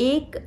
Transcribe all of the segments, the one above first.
1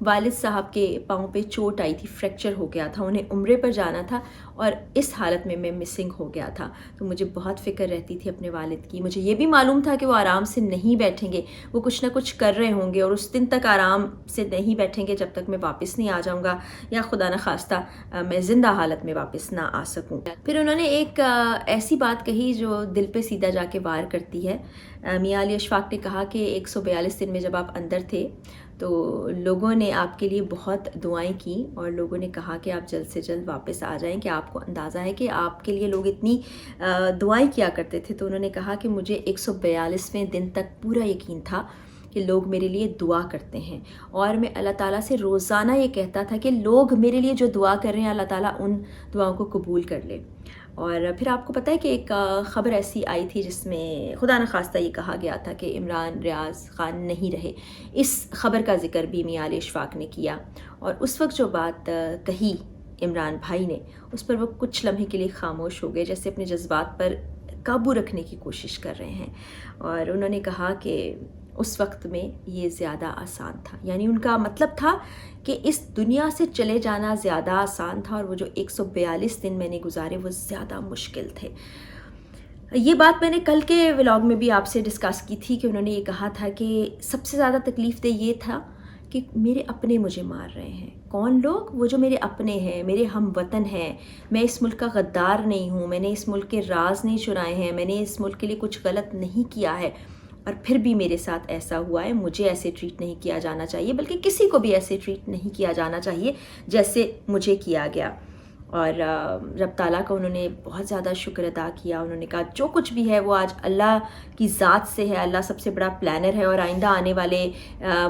والد صاحب کے پاؤں پہ چوٹ آئی تھی، فریکچر ہو گیا تھا، انہیں عمرے پر جانا تھا اور اس حالت میں مسنگ ہو گیا تھا. تو مجھے بہت فکر رہتی تھی اپنے والد کی. مجھے یہ بھی معلوم تھا کہ وہ آرام سے نہیں بیٹھیں گے، وہ کچھ نہ کچھ کر رہے ہوں گے اور اس دن تک آرام سے نہیں بیٹھیں گے جب تک میں واپس نہیں آ جاؤں گا یا خدا نخواستہ میں زندہ حالت میں واپس نہ آ سکوں. پھر انہوں نے ایک ایسی بات کہی جو دل پہ سیدھا جا کے وار کرتی ہے. میاں علی اشفاق نے کہا کہ 142 دن میں جب آپ اندر تھے تو لوگوں نے آپ کے لیے بہت دعائیں کی اور لوگوں نے کہا کہ آپ جلد سے جلد واپس آ جائیں، کہ آپ کو اندازہ ہے کہ آپ کے لیے لوگ اتنی دعائیں کیا کرتے تھے. تو انہوں نے کہا کہ مجھے 142ویں دن تک پورا یقین تھا کہ لوگ میرے لیے دعا کرتے ہیں اور میں اللہ تعالیٰ سے روزانہ یہ کہتا تھا کہ لوگ میرے لیے جو دعا کر رہے ہیں اللہ تعالیٰ ان دعاؤں کو قبول کر لے. اور پھر آپ کو پتہ ہے کہ ایک خبر ایسی آئی تھی جس میں خدا نخواستہ یہ کہا گیا تھا کہ عمران ریاض خان نہیں رہے. اس خبر کا ذکر بھی میاں علی اشفاق نے کیا اور اس وقت جو بات کہی عمران بھائی نے اس پر وہ کچھ لمحے کے لیے خاموش ہو گئے، جیسے اپنے جذبات پر قابو رکھنے کی کوشش کر رہے ہیں. اور انہوں نے کہا کہ اس وقت میں یہ زیادہ آسان تھا، یعنی ان کا مطلب تھا کہ اس دنیا سے چلے جانا زیادہ آسان تھا اور وہ جو 142 دن میں نے گزارے وہ زیادہ مشکل تھے. یہ بات میں نے کل کے ولاگ میں بھی آپ سے ڈسکس کی تھی کہ انہوں نے یہ کہا تھا کہ سب سے زیادہ تکلیف دہ یہ تھا کہ میرے اپنے مجھے مار رہے ہیں. کون لوگ؟ وہ جو میرے اپنے ہیں، میرے ہم وطن ہیں. میں اس ملک کا غدار نہیں ہوں، میں نے اس ملک کے راز نہیں چرائے ہیں، میں نے اس ملک کے لیے کچھ غلط نہیں کیا ہے اور پھر بھی میرے ساتھ ایسا ہوا ہے. مجھے ایسے ٹریٹ نہیں کیا جانا چاہیے، بلکہ کسی کو بھی ایسے ٹریٹ نہیں کیا جانا چاہیے جیسے مجھے کیا گیا. اور رب تعالیٰ کا انہوں نے بہت زیادہ شکر ادا کیا. انہوں نے کہا جو کچھ بھی ہے وہ آج اللہ کی ذات سے ہے، اللہ سب سے بڑا پلانر ہے. اور آئندہ آنے والے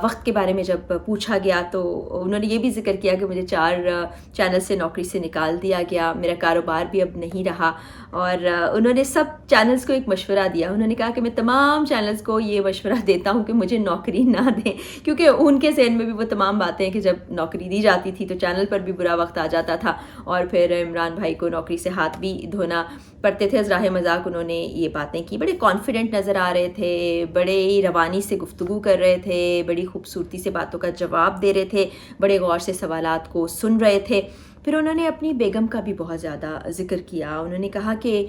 وقت کے بارے میں جب پوچھا گیا تو انہوں نے یہ بھی ذکر کیا کہ مجھے 4 چینل سے نوکری سے نکال دیا گیا، میرا کاروبار بھی اب نہیں رہا. اور انہوں نے سب چینلز کو ایک مشورہ دیا. انہوں نے کہا کہ میں تمام چینلز کو یہ مشورہ دیتا ہوں کہ مجھے نوکری نہ دیں، کیونکہ ان کے ذہن میں بھی وہ تمام باتیں کہ جب نوکری دی جاتی تھی تو چینل پر بھی برا وقت آ جاتا تھا اور پھر عمران بھائی کو نوکری سے ہاتھ بھی دھونا پڑتے تھے. ازراہ مذاق انہوں نے یہ باتیں کی. بڑے کانفیڈنٹ نظر آ رہے تھے، بڑے روانی سے گفتگو کر رہے تھے، بڑی خوبصورتی سے باتوں کا جواب دے رہے تھے، بڑے غور سے سوالات کو سن رہے تھے. پھر انہوں نے اپنی بیگم کا بھی بہت زیادہ ذکر کیا. انہوں نے کہا کہ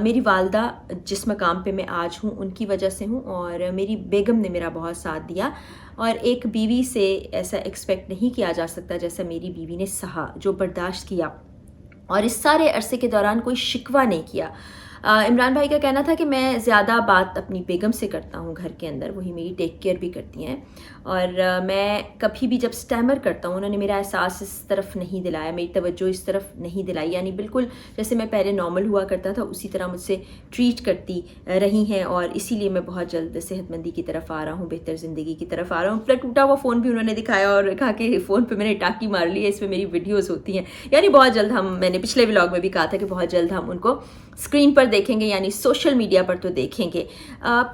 میری والدہ جس مقام پہ میں آج ہوں ان کی وجہ سے ہوں اور میری بیگم نے میرا بہت ساتھ دیا اور ایک بیوی سے ایسا ایکسپیکٹ نہیں کیا جا سکتا جیسا میری بیوی نے سہا، جو برداشت کیا اور اس سارے عرصے کے دوران کوئی شکوہ نہیں کیا. عمران بھائی کا کہنا تھا کہ میں زیادہ بات اپنی بیگم سے کرتا ہوں گھر کے اندر، وہی میری ٹیک کیئر بھی کرتی ہیں. اور میں کبھی بھی جب سٹیمر کرتا ہوں انہوں نے میرا احساس اس طرف نہیں دلایا، میری توجہ اس طرف نہیں دلائی، یعنی بالکل جیسے میں پہلے نارمل ہوا کرتا تھا اسی طرح مجھ سے ٹریٹ کرتی رہی ہیں. اور اسی لیے میں بہت جلد صحت مندی کی طرف آ رہا ہوں، بہتر زندگی کی طرف آ رہا ہوں. اپنا ٹوٹا ہوا فون بھی انہوں نے دکھایا اور کہا کہ فون پہ میں نے ٹاکی مار لی ہے، اس میں میری ویڈیوز ہوتی ہیں. یعنی بہت جلد میں نے پچھلے ولاگ میں بھی کہا تھا کہ بہت جلد ہم ان کو اسکرین پر دیکھیں گے، یعنی سوشل میڈیا پر تو دیکھیں گے.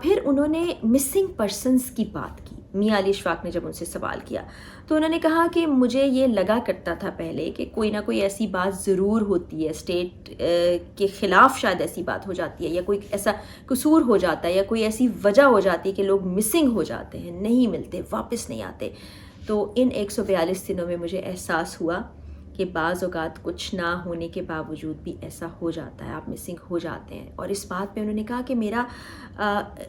پھر انہوں نے مسنگ پرسنس کی بات کی. میاں علی اشفاق نے جب ان سے سوال کیا تو انہوں نے کہا کہ مجھے یہ لگا کرتا تھا پہلے کہ کوئی نہ کوئی ایسی بات ضرور ہوتی ہے، اسٹیٹ کے خلاف شاید ایسی بات ہو جاتی ہے یا کوئی ایسا قصور ہو جاتا ہے یا کوئی ایسی وجہ ہو جاتی ہے کہ لوگ مسنگ ہو جاتے ہیں، نہیں ملتے، واپس نہیں آتے. تو ان 142 دنوں میں مجھے احساس ہوا کہ بعض اوقات کچھ نہ ہونے کے باوجود بھی ایسا ہو جاتا ہے، آپ مسنگ ہو جاتے ہیں. اور اس بات پہ انہوں نے کہا کہ میرا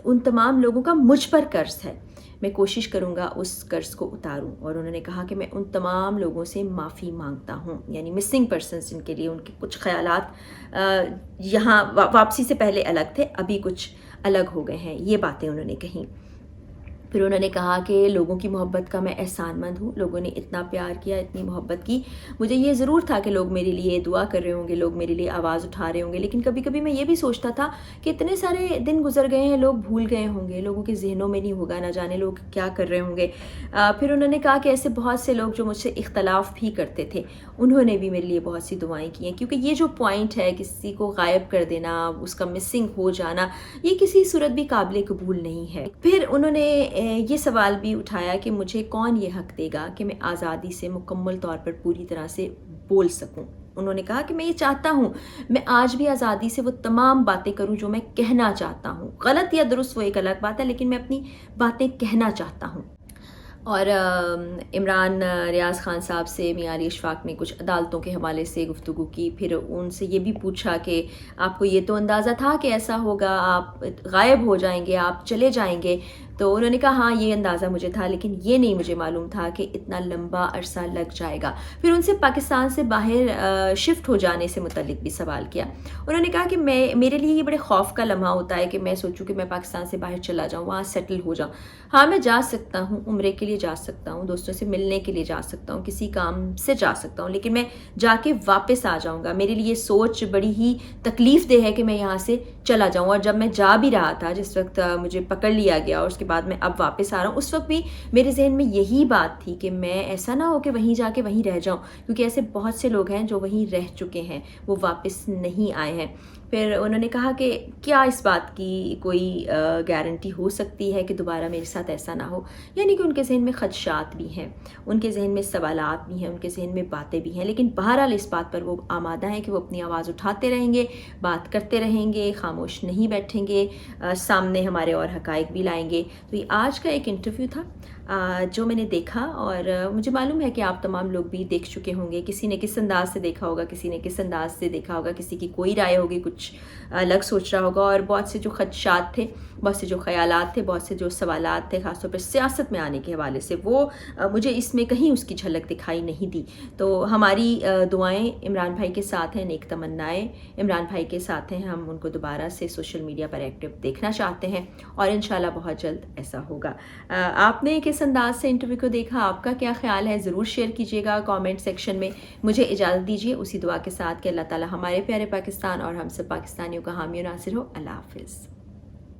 ان تمام لوگوں کا مجھ پر قرض ہے، میں کوشش کروں گا اس قرض کو اتاروں. اور انہوں نے کہا کہ میں ان تمام لوگوں سے معافی مانگتا ہوں، یعنی مسنگ پرسنس جن کے لیے ان کے کچھ خیالات یہاں واپسی سے پہلے الگ تھے، ابھی کچھ الگ ہو گئے ہیں. یہ باتیں انہوں نے کہیں. پھر انہوں نے کہا کہ لوگوں کی محبت کا میں احسان مند ہوں، لوگوں نے اتنا پیار کیا، اتنی محبت کی. مجھے یہ ضرور تھا کہ لوگ میرے لیے دعا کر رہے ہوں گے، لوگ میرے لیے آواز اٹھا رہے ہوں گے، لیکن کبھی کبھی میں یہ بھی سوچتا تھا کہ اتنے سارے دن گزر گئے ہیں، لوگ بھول گئے ہوں گے، لوگوں کے ذہنوں میں نہیں ہوگا، نہ جانے لوگ کیا کر رہے ہوں گے. پھر انہوں نے کہا کہ ایسے بہت سے لوگ جو مجھ سے اختلاف بھی کرتے تھے انہوں نے بھی میرے لیے بہت سی دعائیں کی ہیں، کیونکہ یہ جو پوائنٹ ہے کسی کو غائب کر دینا، اس کا مسنگ ہو جانا، یہ کسی صورت بھی قابل قبول نہیں ہے. پھر انہوں نے یہ سوال بھی اٹھایا کہ مجھے کون یہ حق دے گا کہ میں آزادی سے مکمل طور پر پوری طرح سے بول سکوں. انہوں نے کہا کہ میں یہ چاہتا ہوں میں آج بھی آزادی سے وہ تمام باتیں کروں جو میں کہنا چاہتا ہوں، غلط یا درست وہ ایک الگ بات ہے، لیکن میں اپنی باتیں کہنا چاہتا ہوں. اور عمران ریاض خان صاحب سے میاں علی اشفاق نے کچھ عدالتوں کے حوالے سے گفتگو کی. پھر ان سے یہ بھی پوچھا کہ آپ کو یہ تو اندازہ تھا کہ ایسا ہوگا، آپ غائب ہو جائیں گے، آپ چلے جائیں گے؟ تو انہوں نے کہا ہاں یہ اندازہ مجھے تھا، لیکن یہ نہیں مجھے معلوم تھا کہ اتنا لمبا عرصہ لگ جائے گا. پھر ان سے پاکستان سے باہر شفٹ ہو جانے سے متعلق بھی سوال کیا. انہوں نے کہا کہ میرے لیے یہ بڑے خوف کا لمحہ ہوتا ہے کہ میں سوچوں کہ میں پاکستان سے باہر چلا جاؤں، وہاں سیٹل ہو جاؤں. ہاں میں جا سکتا ہوں، عمرے کے لیے جا سکتا ہوں، دوستوں سے ملنے کے لیے جا سکتا ہوں، کسی کام سے جا سکتا ہوں، لیکن میں جا کے واپس آ جاؤں گا. میرے لیے سوچ بڑی ہی تکلیف دہ ہے کہ میں یہاں سے چلا جاؤں. اور جب میں جا بھی رہا تھا، جس وقت مجھے پکڑ لیا گیا اور اس کے بعد میں اب واپس آ رہا ہوں، اس وقت بھی میرے ذہن میں یہی بات تھی کہ میں ایسا نہ ہو کہ وہیں جا کے وہیں رہ جاؤں، کیونکہ ایسے بہت سے لوگ ہیں جو وہیں رہ چکے ہیں، وہ واپس نہیں آئے ہیں. پھر انہوں نے کہا کہ کیا اس بات کی کوئی گارنٹی ہو سکتی ہے کہ دوبارہ میرے ساتھ ایسا نہ ہو؟ یعنی کہ ان کے ذہن میں خدشات بھی ہیں، ان کے ذہن میں سوالات بھی ہیں، ان کے ذہن میں باتیں بھی ہیں، لیکن بہرحال اس بات پر وہ آمادہ ہیں کہ وہ اپنی آواز اٹھاتے رہیں گے، بات کرتے رہیں گے، خاموش نہیں بیٹھیں گے، سامنے ہمارے اور حقائق بھی لائیں گے. تو یہ آج کا ایک انٹرویو تھا جو میں نے دیکھا، اور مجھے معلوم ہے کہ آپ تمام لوگ بھی دیکھ چکے ہوں گے. کسی نے کس انداز سے دیکھا ہوگا، کسی نے کس انداز سے دیکھا ہوگا، کسی کی کوئی رائے ہوگی، کچھ الگ سوچ رہا ہوگا. اور بہت سے جو خدشات تھے، بہت سے جو خیالات تھے، بہت سے جو سوالات تھے، خاص طور پر سیاست میں آنے کے حوالے سے، وہ مجھے اس میں کہیں اس کی جھلک دکھائی نہیں دی. تو ہماری دعائیں عمران بھائی کے ساتھ ہیں، نیک تمنائیں عمران بھائی کے ساتھ ہیں. ہم ان کو دوبارہ سے سوشل میڈیا پر ایکٹیو دیکھنا چاہتے ہیں، اور انشاءاللہ بہت جلد ایسا ہوگا. آپ نے کس انداز سے انٹرویو کو دیکھا؟ آپ کا کیا خیال ہے؟ ضرور شیئر کیجیے گا کامنٹ سیکشن میں. مجھے اجازت دیجیے اسی دعا کے ساتھ کہ اللہ تعالی ہمارے پیارے پاکستان اور ہم سب پاکستانیوں کا حامی و ناصر ہو. اللہ حافظ.